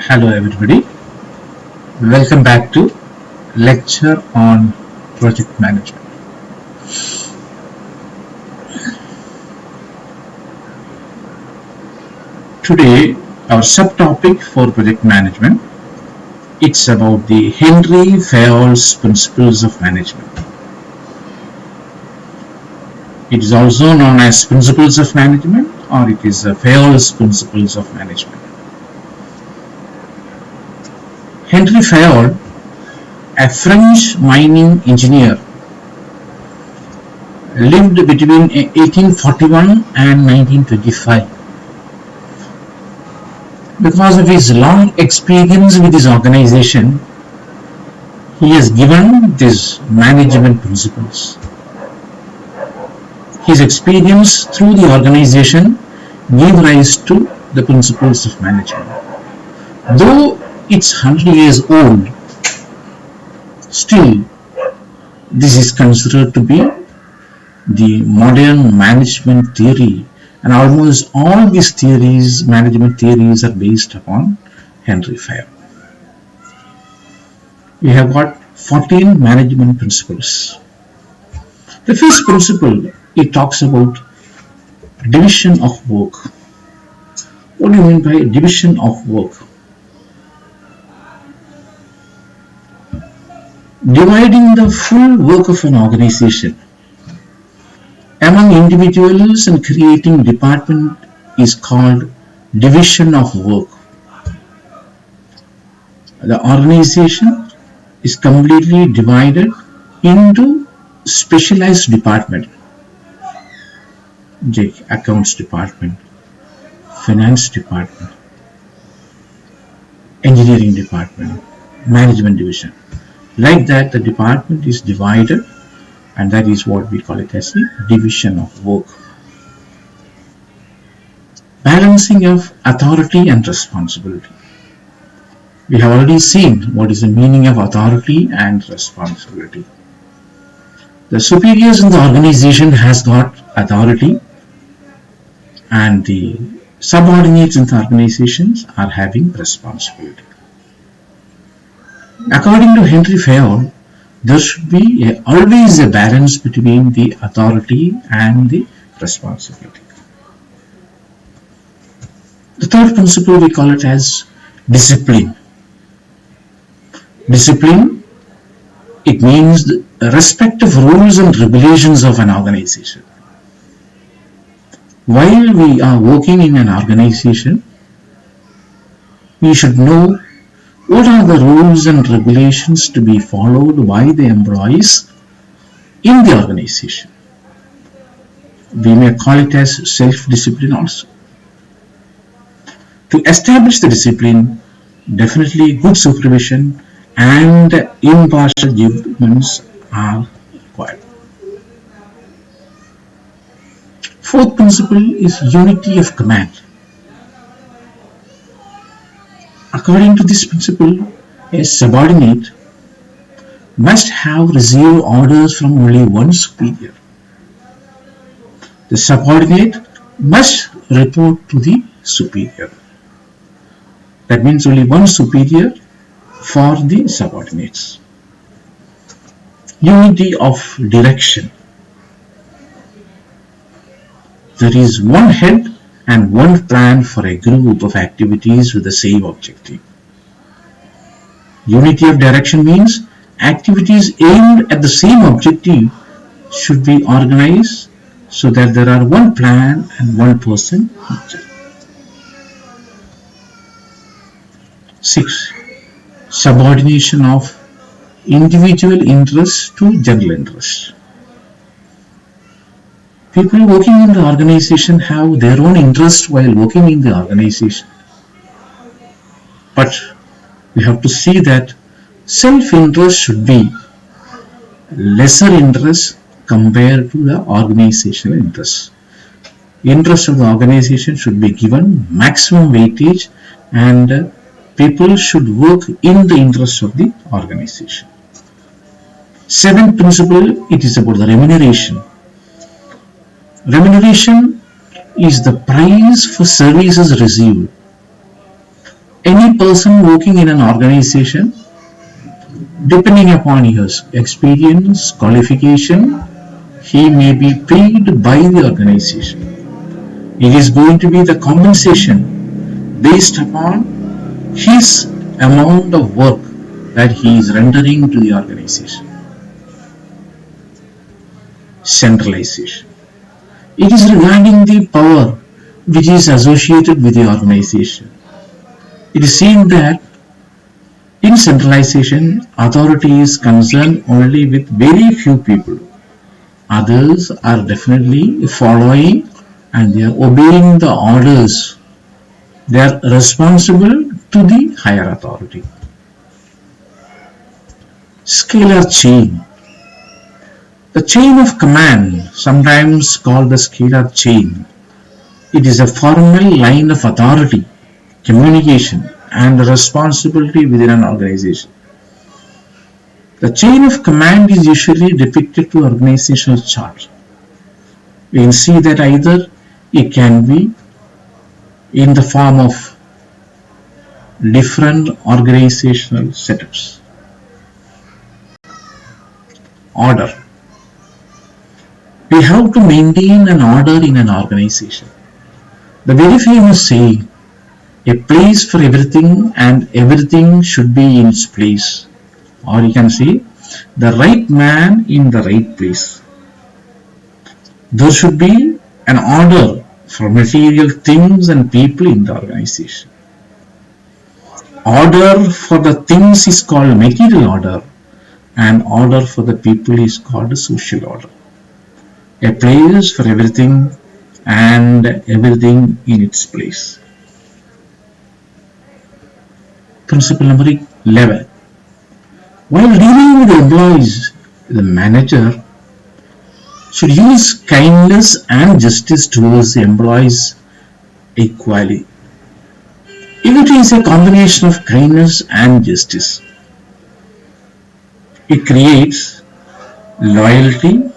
Hello everybody, welcome back to lecture on project management. Today our subtopic for project management, it's about the Henry Fayol's principles of management. It is also known as principles of management, or it is Fayol's principles of management. Henry Fayol, a French mining engineer, lived between 1841 and 1925. Because of his long experience with his organization, he has given these management principles. His experience through the organization gave rise to the principles of management. Though it's 100 years old, still this is considered to be the modern management theory, and almost all these theories, management theories, are based upon Henry Fayol. We have got 14 management principles. The first principle, it talks about division of work. What do you mean by division of work? Dividing the full work of an organization among individuals and creating department is called division of work. The organization is completely divided into specialized department, the accounts department, finance department, engineering department, management division. Like that, the department is divided, and that is what we call it as the division of work. Balancing of authority and responsibility. We have already seen what is the meaning of authority and responsibility. The superiors in the organization has got authority, and the subordinates in the organizations are having responsibility. According to Henry Fayol, there should be always a balance between the authority and the responsibility. The third principle, we call it as discipline. Discipline, it means the respect of rules and regulations of an organization. While we are working in an organization, we should know what are the rules and regulations to be followed by the employees in the organization. We may call it as self-discipline also. To establish the discipline, definitely good supervision and impartial judgments are required. Fourth principle is unity of command. According to this principle, a subordinate must have received orders from only one superior. The subordinate must report to the superior. That means only one superior for the subordinates. Unity of direction. There is one head and one plan for a group of activities with the same objective. Unity of direction means activities aimed at the same objective should be organized so that there are one plan and one person. 6. Subordination of individual interests to general interests. People working in the organization have their own interest while working in the organization. But we have to see that self-interest should be lesser interest compared to the organizational interest. Interest of the organization should be given maximum weightage, and people should work in the interest of the organization. Seventh principle, it is about the remuneration. Remuneration is the price for services received. Any person working in an organization, depending upon his experience, qualification, he may be paid by the organization. It is going to be the compensation based upon his amount of work that he is rendering to the organization. Centralization. It is regarding the power which is associated with the organization. It is seen that in centralization, authority is concerned only with very few people. Others are definitely following and they are obeying the orders. They are responsible to the higher authority. Scalar chain. The chain of command, sometimes called the scalar chain, it is a formal line of authority, communication, and responsibility within an organization. The chain of command is usually depicted to organizational chart. We can see that either it can be in the form of different organizational setups. Order. We have to maintain an order in an organization. The very famous saying, a place for everything and everything should be in its place. Or you can say, the right man in the right place. There should be an order for material things and people in the organization. Order for the things is called material order, and order for the people is called social order. A place for everything and everything in its place. Principle number 11. While dealing with the employees, the manager should use kindness and justice towards the employees equally. If it is a combination of kindness and justice, it creates loyalty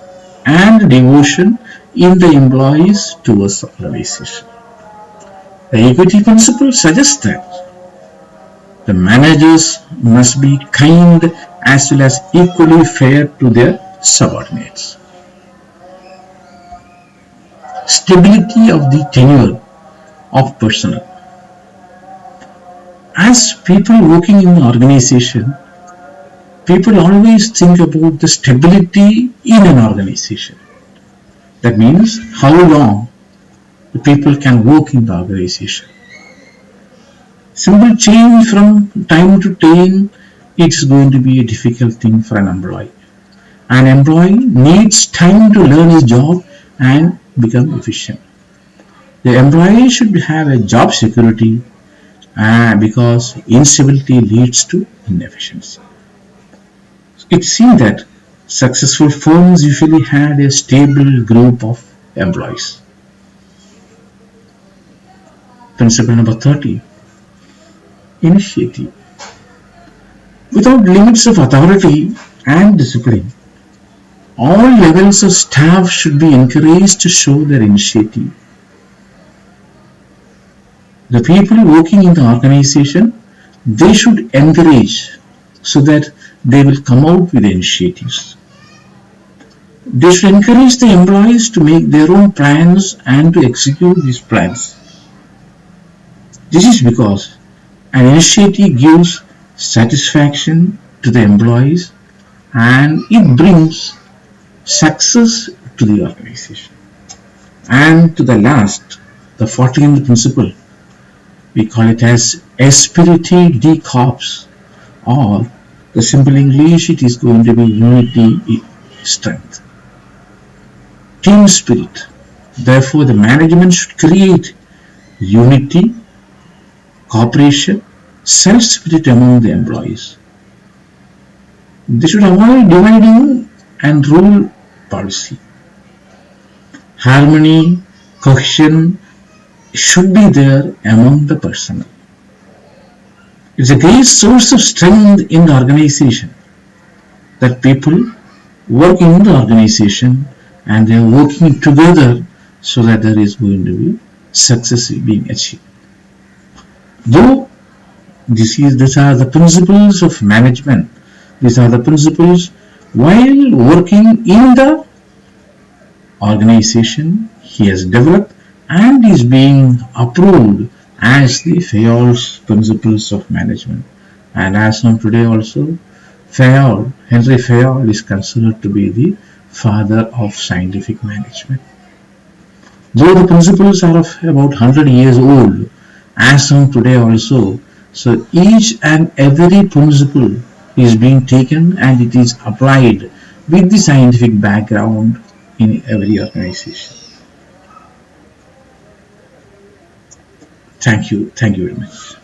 and devotion in the employees towards the organization. The equity principle suggests that the managers must be kind as well as equally fair to their subordinates. Stability of the tenure of personnel. As people working in the organization, people always think about the stability in an organization. That means how long the people can work in the organization. Simple change from time to time, it's going to be a difficult thing for an employee. An employee needs time to learn his job and become efficient. The employee should have a job security because instability leads to inefficiency. It's seen that successful firms usually had a stable group of employees. Principle number 30. Initiative. Without limits of authority and discipline, all levels of staff should be encouraged to show their initiative. The people working in the organization, they should encourage so that they will come out with initiatives. They should encourage the employees to make their own plans and to execute these plans. This is because an initiative gives satisfaction to the employees and it brings success to the organization. And to the last, the 14th principle, we call it as esprit de corps, or the simple English, it is going to be unity strength. Team spirit. Therefore, the management should create unity, cooperation, self-spirit among the employees. They should avoid dividing and rule policy. Harmony, cohesion should be there among the personnel. It's a great source of strength in the organization that people work in the organization and they are working together so that there is going to be success being achieved. Though These are the principles of management. These are the principles while working in the organization he has developed and is being approved as the Fayol's principles of management. And as on today also, Henry Fayol is considered to be the father of scientific management. Though the principles are of about 100 years old, as on today also, so each and every principle is being taken and it is applied with the scientific background in every organization. Thank you very much.